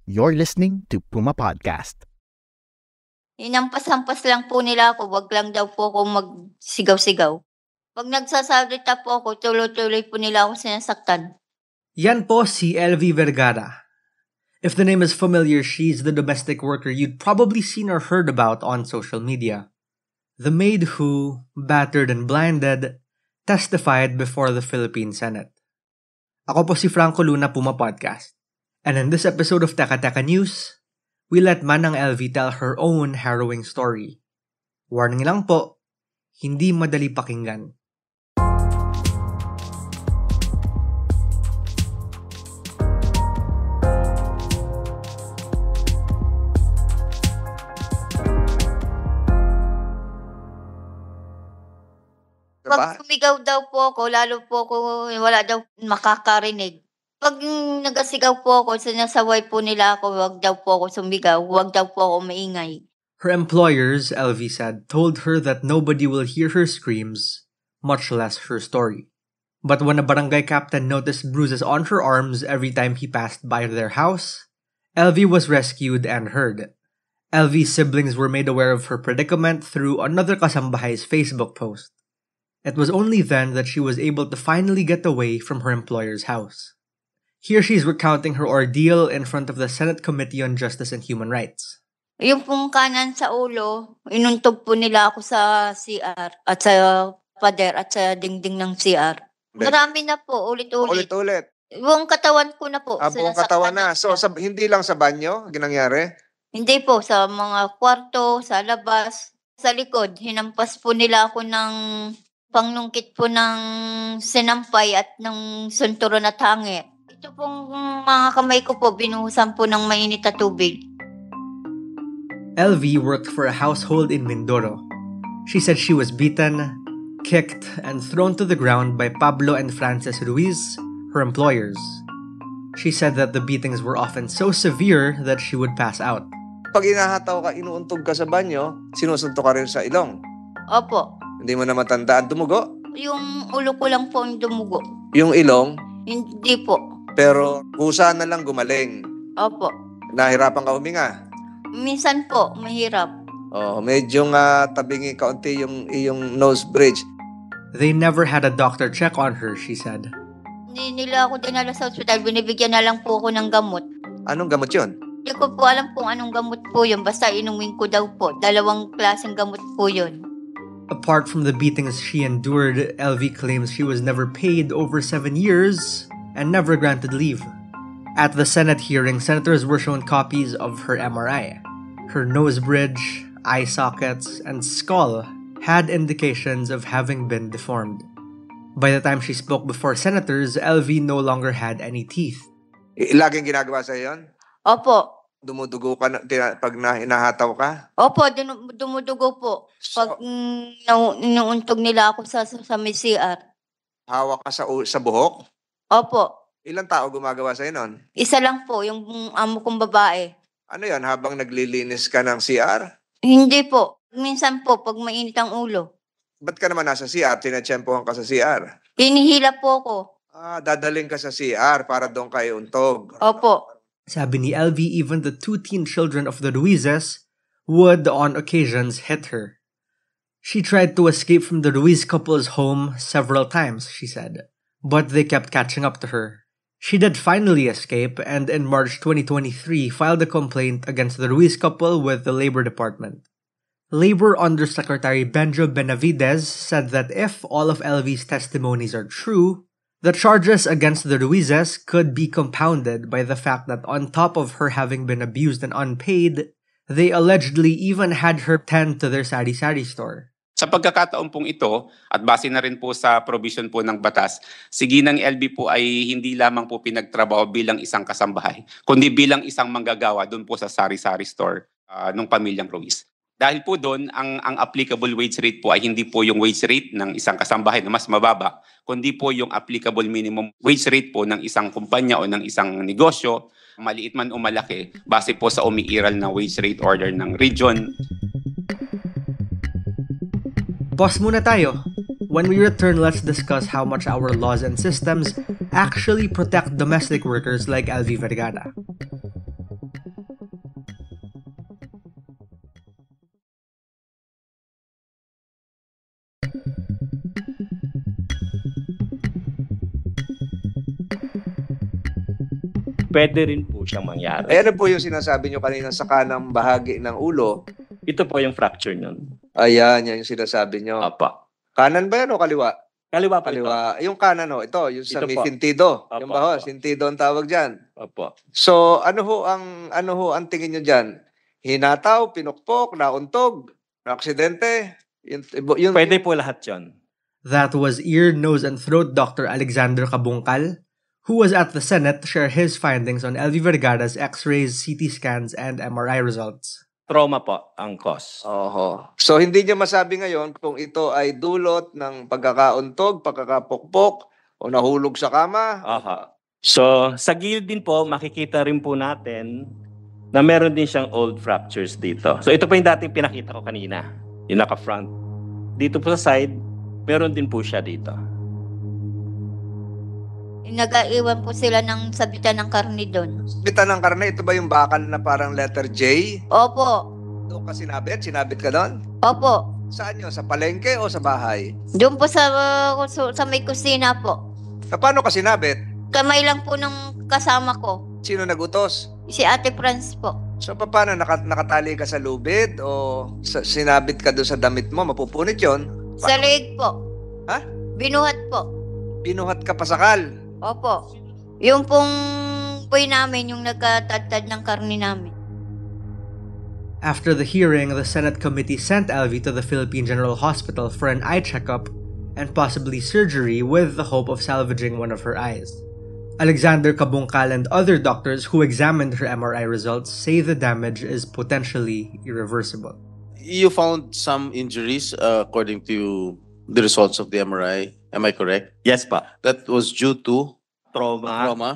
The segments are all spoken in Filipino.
You're listening to Puma Podcast. Hinampas-hampas lang po nila ako, wag lang daw po ako magsigaw-sigaw. Pag nagsasalita po ako, tuloy-tuloy po nila ako sinasaktan. Yan po si LV Vergara. If the name is familiar, she's the domestic worker you'd probably seen or heard about on social media. The maid who, battered and blinded, testified before the Philippine Senate. Ako po si Franco Luna, Puma Podcast. And in this episode of Teka Teka News, we let Manang LV tell her own harrowing story. Warning lang po, hindi madali pakinggan. Pag sumigaw daw po ako, lalo po ako, wala daw makakarinig. Pag nagasigaw po ako, sinasaway po nila ako, wag daw po ako sumigaw, wag daw po ako maingay. Her employers, LV said, told her that nobody will hear her screams, much less her story. But when a barangay captain noticed bruises on her arms every time he passed by their house, LV was rescued and heard. LV's siblings were made aware of her predicament through another kasambahay's Facebook post. It was only then that she was able to finally get away from her employer's house. Here she's recounting her ordeal in front of the Senate Committee on Justice and Human Rights. Yung pong kanan sa ulo, inuntog po nila ako sa CR at sa pader at sa dingding ng CR. Marami na po, ulit-ulit. Ulit-ulit. Buong katawan ko na po. Buong katawan na. So, hindi lang sa banyo, ginangyari? Hindi po, sa mga kwarto, sa labas, sa likod. Hinampas po nila ako ng panglungkit po ng sinampay at ng sunturon at hangin. Ito pong mga kamay ko po, binuhusan po ng mainit na tubig. LV worked for a household in Mindoro. She said she was beaten, kicked, and thrown to the ground by Pablo and Frances Ruiz, her employers. She said that the beatings were often so severe that she would pass out. Pag inahataw ka, inuuntog ka sa banyo, sinusuntok ka rin sa ilong. Opo. Hindi mo na matandaan, dumugo? Yung ulo ko lang po yung dumugo. Yung ilong? Hindi po. Pero kusa na lang gumaling. Opo. Nahirapan ka huminga? Minsan po, mahirap. Medyo tabingi kaunti yung iyong nose bridge. They never had a doctor check on her, she said. Hindi nila ako dinala sa ospital. Binibigyan na lang po ako ng gamot. Anong gamot yun? Hindi ko po alam kung anong gamot po yun. Basta inumin ko daw po. 2 klaseng gamot po yun. Apart from the beatings she endured, LV claims she was never paid over 7 years and never granted leave. At the Senate hearing, senators were shown copies of her MRI. Her nose bridge, eye sockets, and skull had indications of having been deformed. By the time she spoke before senators, LV no longer had any teeth. Laging ginagawa sa'yo yun? Opo. Dumudugo ka pag hinahataw ka? Opo, dumudugo po. Pag inuuntog nila ako sa may CR. Hawak ka sa buhok? Opo. Ilang tao gumagawa sa'yo nun? Isa lang po, yung amo kong babae. Ano yan, habang naglilinis ka ng CR? Hindi po. Minsan po, pag mainit ang ulo. Ba't ka naman nasa CR? Tinatsyempohan ka sa CR? Hinihila po ako. Dadaling ka sa CR para doon kayo untog. Opo. Sabi ni LV, even the 2 teen children of the Ruizes would, on occasions, hit her. She tried to escape from the Ruiz couple's home several times, she said, but they kept catching up to her. She did finally escape and in March 2023 filed a complaint against the Ruiz couple with the Labor Department. Labor Undersecretary Benjo Benavides said that if all of LV's testimonies are true, the charges against the Ruizes could be compounded by the fact that on top of her having been abused and unpaid, they allegedly even had her tend to their sari-sari store. Sa pagkakataon pong ito, at base na rin po sa provision po ng batas, si Ginang LV po ay hindi lamang po pinagtrabaho bilang isang kasambahay, kundi bilang isang manggagawa doon po sa sari-sari store ng pamilyang Ruiz. Dahil po doon, ang applicable wage rate po ay hindi po yung wage rate ng isang kasambahay na mas mababa, kundi po yung applicable minimum wage rate po ng isang kumpanya o ng isang negosyo, maliit man o malaki, base po sa umiiral na wage rate order ng region. Pause muna tayo. When we return, let's discuss how much our laws and systems actually protect domestic workers like LV Vergara. Pwede rin po siyang mangyari. Ayan po yung sinasabi nyo kanina sa kanang bahagi ng ulo. Ito po yung fracture nun. Ayan, yan yung sinasabi nyo. Apa. Kanan ba yan o kaliwa? Kaliwa po ito. Kaliwa. Yung kanan o, ito, yung sa Ito may po. sintido. Opo, Yung baho, opo. sintido ang tawag dyan. Opo. So, ano ho ang tingin nyo dyan? Hinataw, pinukpok, nauntog, aksidente? Yun, Pwede po lahat yun. That was ear, nose, and throat Dr. Alexander Cabungcal, who was at the Senate to share his findings on Elvie Vergara's X-rays, CT scans, and MRI results. Trauma po ang cause. Oho. So, hindi niya masabi ngayon kung ito ay dulot ng pagkakauntog, pagkakapukpok, o nahulog sa kama. Aha. So, sa gilid din po, makikita rin po natin na meron din siyang old fractures dito. So, ito po yung dating pinakita ko kanina. Yung naka-front. Dito po sa side, meron din po siya dito. Nag-aiwan po sila ng sabitan ng karne doon. Bitan ng karne, ito ba yung bakal na parang letter J? Opo. Doon ka sinabit? Sinabit ka doon? Opo. Saan yun? Sa palengke o sa bahay? Doon po sa may kusina po. Paano ka sinabit? Kamay lang po ng kasama ko. Sino nagutos? Si Ate Franz po. So, paano? Nakatali ka sa lubid o sinabit ka doon sa damit mo? Mapupunit yon. Sa leeg po. Ha? Binuhat po. Binuhat ka pasakal. Opo. Yung pong boy namin, yung nagkatadtad ng karne namin. After the hearing, the Senate committee sent Elvie to the Philippine General Hospital for an eye checkup and possibly surgery with the hope of salvaging one of her eyes. Alexander Cabungcal and other doctors who examined her MRI results say the damage is potentially irreversible. You found some injuries according to the results of the MRI. Am I correct? Yes pa. That was due to Trauma. trauma.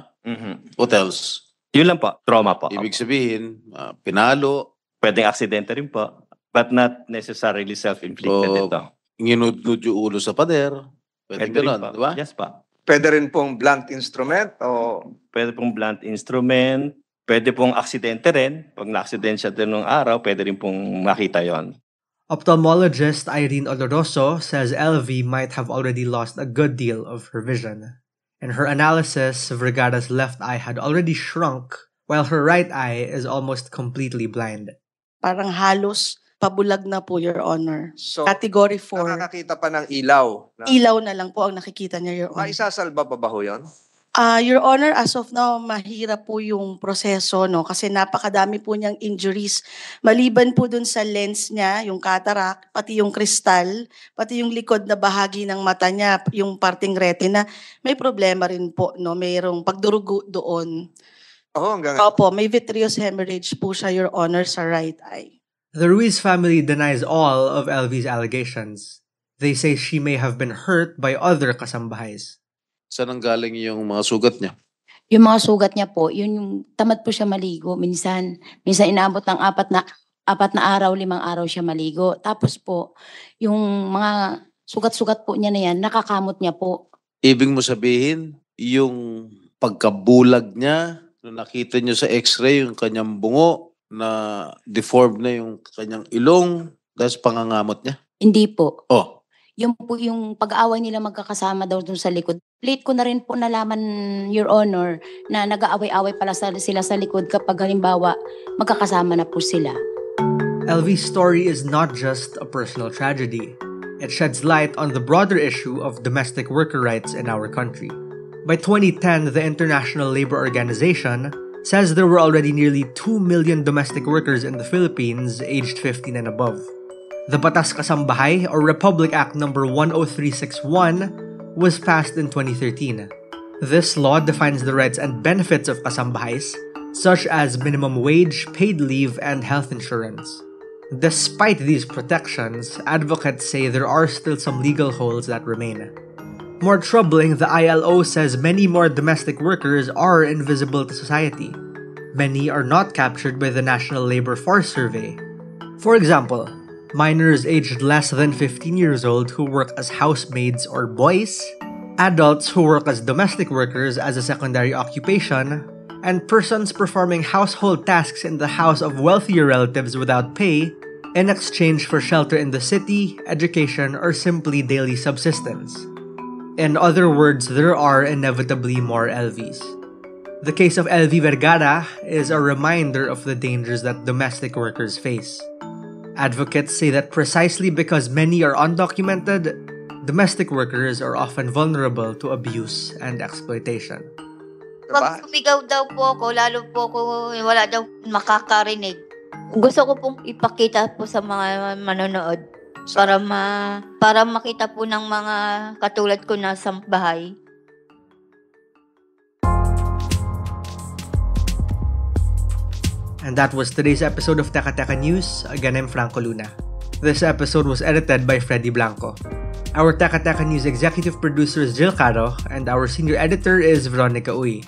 What else? Yun lang po. Trauma po. Ibig sabihin, pinalo, Pwedeng aksidente rin po. But not necessarily self-inflicted O, ito. nginudnud yung ulo sa pader. Pwede Pwede rin ganun, po. di ba? Yes pa. Pwede rin pong blunt instrument o Pwede pong blunt instrument. Pwede pong aksidente rin. Pag na-aksidente siya din ng araw, pwede rin pong makita yon. Ophthalmologist Irene Oloroso says Elvie might have already lost a good deal of her vision. In her analysis, Vergara's left eye had already shrunk, while her right eye is almost completely blind. Parang halos pabulag na po, Your Honor. so Category 4. nakakakita pa ng ilaw. Ilaw na lang po ang nakikita niya, Your Honor. Maisasalba pa ba ho yun? Your Honor, as of now, mahirap po yung proseso, no? Kasi napakadami po niyang injuries. Maliban po dun sa lens niya, yung cataract, pati yung kristal, pati yung likod na bahagi ng mata niya, yung parting retina, may problema rin po, no? Mayroong pagdurugo doon. Hanggang Opo, may vitreous hemorrhage po siya, Your Honor, sa right eye. The Ruiz family denies all of Elvie's allegations. They say she may have been hurt by other kasambahays. Saan ang galing yung mga sugat niya? Yung mga sugat niya po, yun yung tamad po siya maligo. Minsan inaabot ng 4 na araw, 5 araw siya maligo. Tapos po, yung mga sugat-sugat po niya na yan, nakakamot niya po. Ibig mo sabihin, yung pagkabulag niya, nung nakita niyo sa x-ray, yung kanyang bungo, na deformed na yung kanyang ilong, dahil sa pangangamot niya? Hindi po. Oh, Yung po yung pag-aaway nila magkakasama daw dun sa likod. Late ko na rin po nalaman, Your Honor, na nag-aaway-aaway pala sila sa likod kapag halimbawa magkakasama na po sila. Elvie's story is not just a personal tragedy. It sheds light on the broader issue of domestic worker rights in our country. By 2010, the International Labor Organization says there were already nearly 2 million domestic workers in the Philippines aged 15 and above. The Batas Kasambahay, or Republic Act No. 10361, was passed in 2013. This law defines the rights and benefits of kasambahays, such as minimum wage, paid leave, and health insurance. Despite these protections, advocates say there are still some legal holes that remain. More troubling, the ILO says many more domestic workers are invisible to society. Many are not captured by the National Labor Force Survey. For example, minors aged less than 15 years old who work as housemaids or boys, adults who work as domestic workers as a secondary occupation, and persons performing household tasks in the house of wealthier relatives without pay in exchange for shelter in the city, education, or simply daily subsistence. In other words, there are inevitably more Elvies. The case of LV Vergara is a reminder of the dangers that domestic workers face. Advocates say that precisely because many are undocumented, domestic workers are often vulnerable to abuse and exploitation. Pag sumigaw daw po ako, lalo po ako wala daw makakarinig. Gusto ko pong ipakita po sa mga manonood para makita po ng mga katulad ko na sa bahay. And that was today's episode of Teka Teka News. Again, I'm Franco Luna. This episode was edited by Freddy Blanco. Our Teka Teka News executive producer is Jill Caro, and our senior editor is Veronica Uy.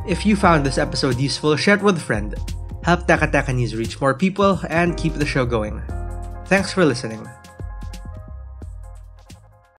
If you found this episode useful, share it with a friend. Help Teka Teka News reach more people and keep the show going. Thanks for listening.